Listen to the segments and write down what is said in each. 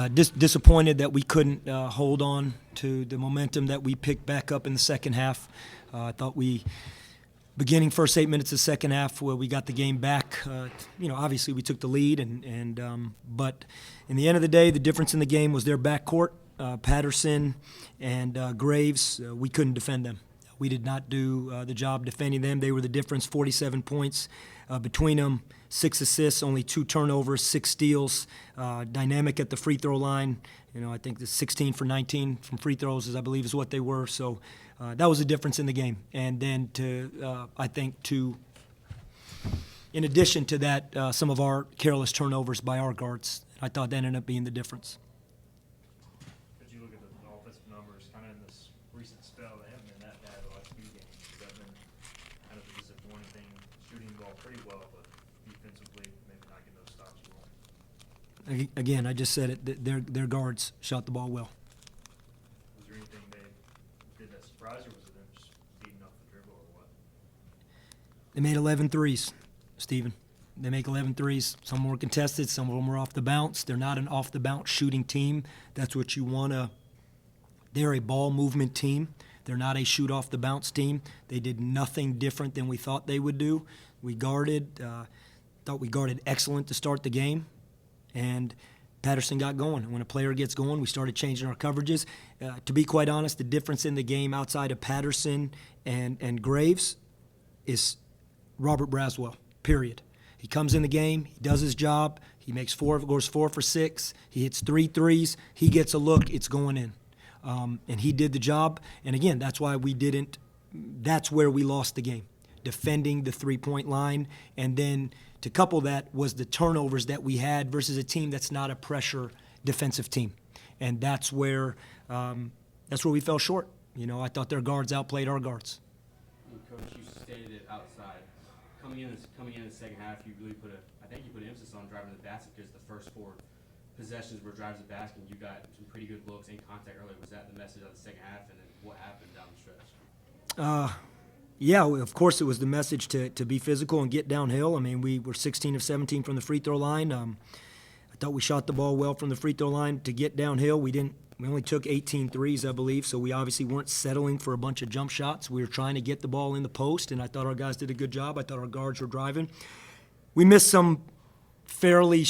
Disappointed that we couldn't hold on to the momentum that we picked back up in the second half. I thought beginning first 8 minutes of the second half where we got the game back, obviously we took the lead, but in the end of the day, the difference in the game was their backcourt. Patterson and Graves, we couldn't defend them. We did not do the job defending them. They were the difference, 47 points between them, 6 assists, only 2 turnovers, 6 steals, dynamic at the free throw line. I think the 16 for 19 from free throws, I believe, is what they were. So that was the difference in the game. And then in addition to that, some of our careless turnovers by our guards, I thought that ended up being the difference. As you look at the offensive numbers, kind of in this recent spell, they haven't been that bad the last few games. Has that been kind of a disappointing thing? Shooting the ball pretty well, but defensively, maybe not getting those stops you want. Again, I just said it. Their guards shot the ball well. Was there anything they did that surprised, or was it them just beating off the dribble, or what? They made 11 threes, Stephen. They make 11 threes. Some were contested. Some of them were off the bounce. They're not an off-the-bounce shooting team. That's what you want to – they're a ball movement team. They're not a shoot-off-the-bounce team. They did nothing different than we thought they would do. We thought we guarded excellent to start the game, and Patterson got going. When a player gets going, we started changing our coverages. To be quite honest, the difference in the game outside of Patterson and Graves is Robert Braswell, period. He comes in the game, he does his job, he goes 4 for 6, he hits 3 threes, he gets a look, it's going in. And he did the job, and again, that's why that's where we lost the game, defending the three-point line, and then to couple that was the turnovers that we had versus a team that's not a pressure defensive team. And that's where we fell short. I thought their guards outplayed our guards. Coach, you stated it outside. Coming in the second half, you really put emphasis on driving the basket because the first 4 possessions were drives the basket, and you got some pretty good looks in contact earlier. Was that the message of the second half, and then what happened down the stretch? Yeah, of course it was the message to be physical and get downhill. I mean, we were 16 of 17 from the free throw line. I thought we shot the ball well from the free throw line to get downhill. We only took 18 threes, I believe, so we obviously weren't settling for a bunch of jump shots. We were trying to get the ball in the post, and I thought our guys did a good job. I thought our guards were driving. We missed some fairly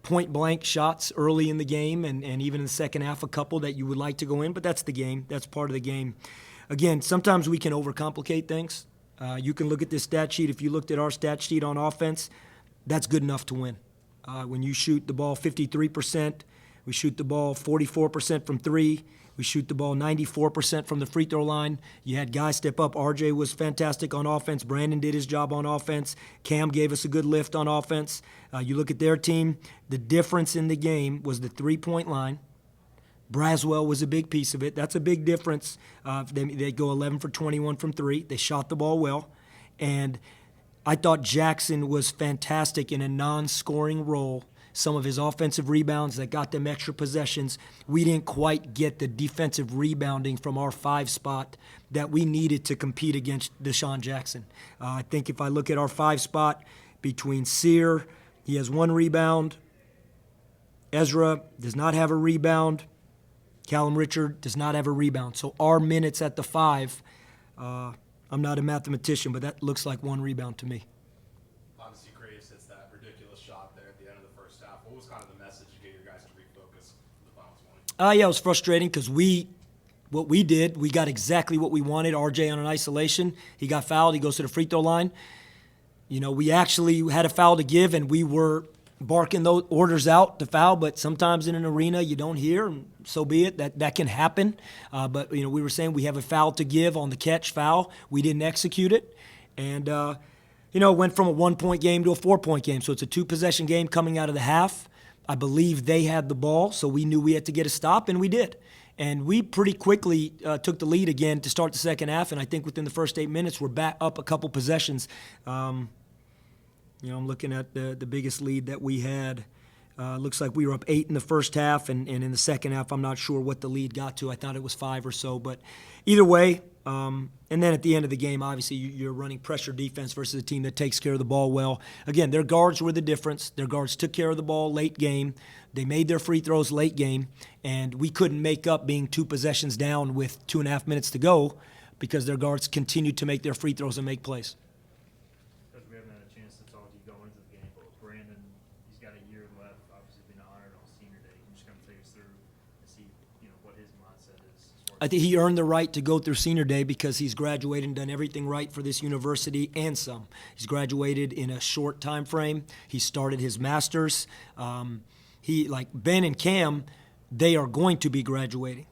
point-blank shots early in the game, and even in the second half, a couple that you would like to go in, but that's the game. That's part of the game. Again, sometimes we can overcomplicate things. You can look at this stat sheet. If you looked at our stat sheet on offense, that's good enough to win. When you shoot the ball 53%, we shoot the ball 44% from 3. We shoot the ball 94% from the free throw line. You had guys step up. RJ was fantastic on offense. Brandon did his job on offense. Cam gave us a good lift on offense. You look at their team, the difference in the game was the three-point line. Braswell was a big piece of it. That's a big difference. They go 11 for 21 from 3. They shot the ball well. And I thought Jackson was fantastic in a non-scoring role. Some of his offensive rebounds that got them extra possessions. We didn't quite get the defensive rebounding from our 5 spot that we needed to compete against Deshaun Jackson. I think if I look at our 5 spot between Sear, he has 1 rebound. Ezra does not have a rebound. Callum Richard does not have a rebound. So our minutes at the 5, I'm not a mathematician, but that looks like 1 rebound to me. Obviously, Graves hits that ridiculous shot there at the end of the first half. What was kind of the message you gave your guys to refocus for the final 20? Yeah, it was frustrating because what we did, we got exactly what we wanted. RJ on an isolation. He got fouled. He goes to the free throw line. We actually had a foul to give, and we were barking those orders out to foul, but sometimes in an arena you don't hear, and so be it. That can happen. But we were saying we have a foul to give on the catch foul. We didn't execute it, and it went from a 1-point game to a 4-point game. So it's a 2-possession game coming out of the half. I believe they had the ball, so we knew we had to get a stop, and we did. And we pretty quickly took the lead again to start the second half, and I think within the first 8 minutes we're back up a couple possessions. I'm looking at the biggest lead that we had. Looks like we were up 8 in the first half, and in the second half I'm not sure what the lead got to. I thought it was 5 or so. But either way, And then at the end of the game, obviously, you're running pressure defense versus a team that takes care of the ball well. Again, their guards were the difference. Their guards took care of the ball late game. They made their free throws late game, and we couldn't make up being 2 possessions down with 2.5 minutes to go because their guards continued to make their free throws and make plays. Because we haven't had a chance to talk to you going into the game, but with Brandon, he's got a year left, obviously being honored on senior day. Can you just kind of take us through and see, what his mindset is as far I think he earned the right to go through senior day because he's graduated and done everything right for this university and some. He's graduated in a short time frame. He started his master's. Like Ben and Cam, they are going to be graduating.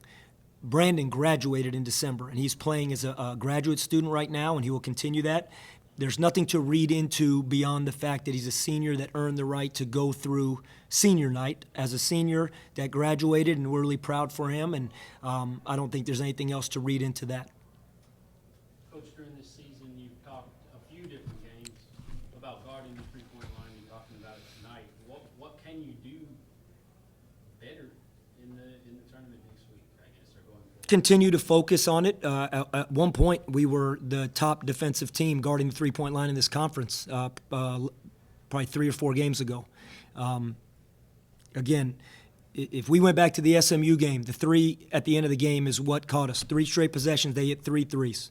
Brandon graduated in December, and he's playing as a graduate student right now, and he will continue that. There's nothing to read into beyond the fact that he's a senior that earned the right to go through senior night as a senior that graduated, and we're really proud for him, and I don't think there's anything else to read into that. Coach, during this season, you've talked a few different games about guarding the three-point line. You're talking about it tonight. What can you do better in the tournament next week, I guess, or going forward? Continue to focus on it. At one point, we were the top defensive team guarding the three-point line in this conference, probably 3 or 4 games ago. Again, if we went back to the SMU game, the 3 at the end of the game is what caught us. 3 straight possessions, they hit 3 threes.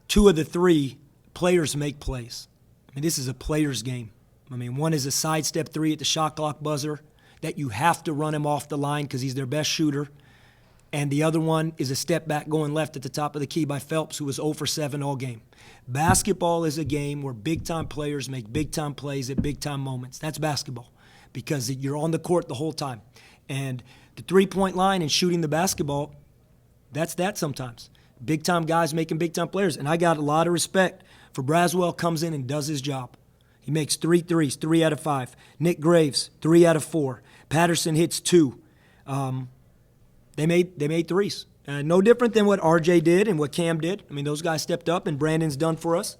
2 of the 3, players make plays. I mean, this is a player's game. I mean, one is a sidestep 3 at the shot clock buzzer that you have to run him off the line because he's their best shooter. And the other one is a step back going left at the top of the key by Phelps, who was 0 for 7 all game. Basketball is a game where big-time players make big-time plays at big-time moments. That's basketball because you're on the court the whole time. And the three-point line and shooting the basketball, that's that sometimes. Big-time guys making big-time players. And I got a lot of respect for Braswell comes in and does his job. He makes 3 threes, 3 out of 5. Nick Graves, 3 out of 4. Patterson hits 2. They made threes. No different than what RJ did and what Cam did. I mean, those guys stepped up, and Brandon's done for us.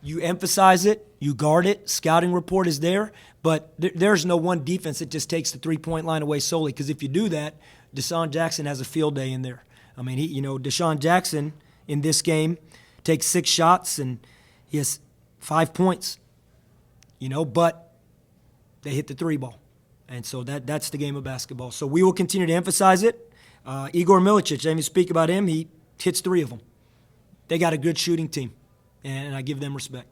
You emphasize it, you guard it. Scouting report is there, but there's no one defense that just takes the three-point line away solely. Because if you do that, Deshaun Jackson has a field day in there. I mean, Deshaun Jackson in this game takes 6 shots and he has 5 points. But they hit the 3 ball. And so that's the game of basketball. So we will continue to emphasize it. Igor Milicic, I didn't even speak about him. He hits 3 of them. They got a good shooting team, and I give them respect.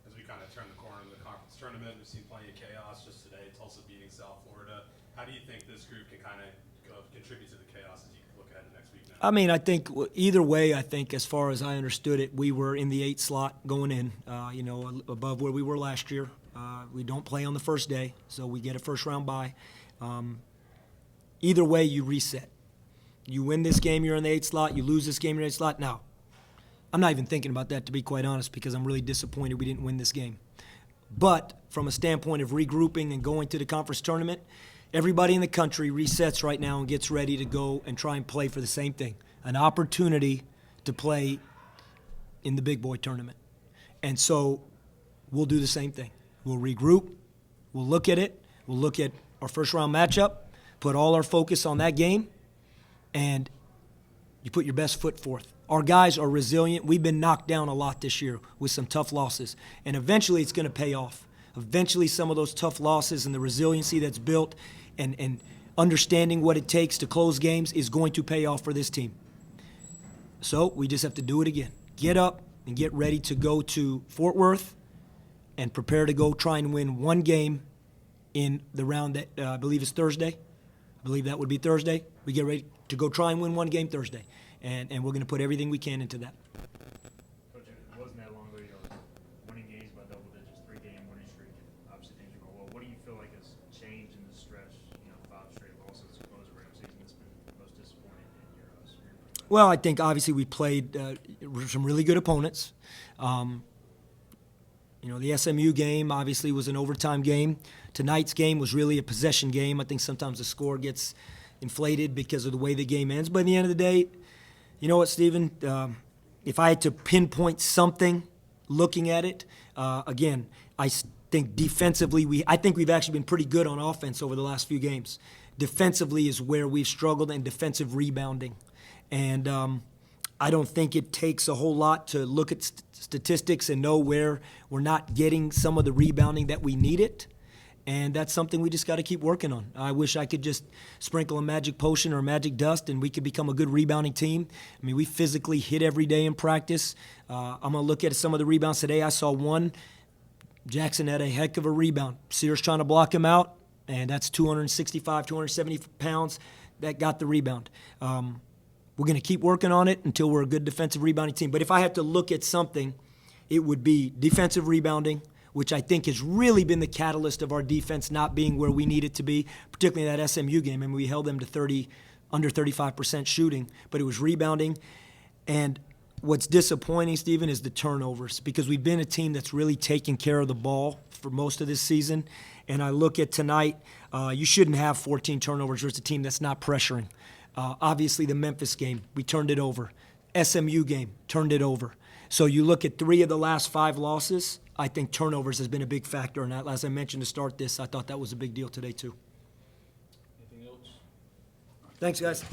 As we kind of turn the corner in the conference tournament, we've seen plenty of chaos just today. Tulsa beating South Florida. How do you think this group can kind of contribute to the chaos as you look ahead to next week now? I mean, I think either way, as far as I understood it, we were in the 8 slot going in, above where we were last year. We don't play on the first day, so we get a first-round bye. Either way, you reset. You win this game, you're in the 8 slot. You lose this game, you're in the 8 slot. Now, I'm not even thinking about that, to be quite honest, because I'm really disappointed we didn't win this game. But from a standpoint of regrouping and going to the conference tournament, everybody in the country resets right now and gets ready to go and try and play for the same thing, an opportunity to play in the big boy tournament. And so we'll do the same thing. We'll regroup. We'll look at it. We'll look at our first-round matchup, put all our focus on that game, and you put your best foot forth. Our guys are resilient. We've been knocked down a lot this year with some tough losses, and eventually it's going to pay off. Eventually some of those tough losses and the resiliency that's built and understanding what it takes to close games is going to pay off for this team. So we just have to do it again. Get up and get ready to go to Fort Worth and prepare to go try and win one game in the round that I believe is Thursday. I believe that would be Thursday. We get ready to go try and win one game Thursday. And we're going to put everything we can into that. Coach, it wasn't that long ago, winning games by double digits, 3-game winning streak. Obviously things are going well. What do you feel like has changed in this stretch, 5 straight losses close around season that's been most disappointing in your perspective? Well, I think obviously we played some really good opponents. The SMU game obviously was an overtime game. Tonight's game was really a possession game. I think sometimes the score gets inflated because of the way the game ends. But at the end of the day, you know what, Stephen? If I had to pinpoint something looking at it, again, I think defensively, I think we've actually been pretty good on offense over the last few games. Defensively is where we've struggled, and defensive rebounding. And I don't think it takes a whole lot to look at statistics and know where we're not getting some of the rebounding that we need it. And that's something we just got to keep working on. I wish I could just sprinkle a magic potion or a magic dust and we could become a good rebounding team. I mean, we physically hit every day in practice. I'm going to look at some of the rebounds today. I saw one. Jackson had a heck of a rebound. Sears trying to block him out, and that's 265, 270 pounds that got the rebound. We're going to keep working on it until we're a good defensive rebounding team. But if I had to look at something, it would be defensive rebounding, which I think has really been the catalyst of our defense not being where we need it to be, particularly in that SMU game. I mean, we held them to under 35% shooting, but it was rebounding. And what's disappointing, Stephen, is the turnovers, because we've been a team that's really taken care of the ball for most of this season. And I look at tonight, you shouldn't have 14 turnovers versus a team that's not pressuring. Obviously, the Memphis game, we turned it over. SMU game, turned it over. So you look at 3 of the last 5 losses, I think turnovers has been a big factor in that. As I mentioned to start this, I thought that was a big deal today too. Anything else? Thanks, guys.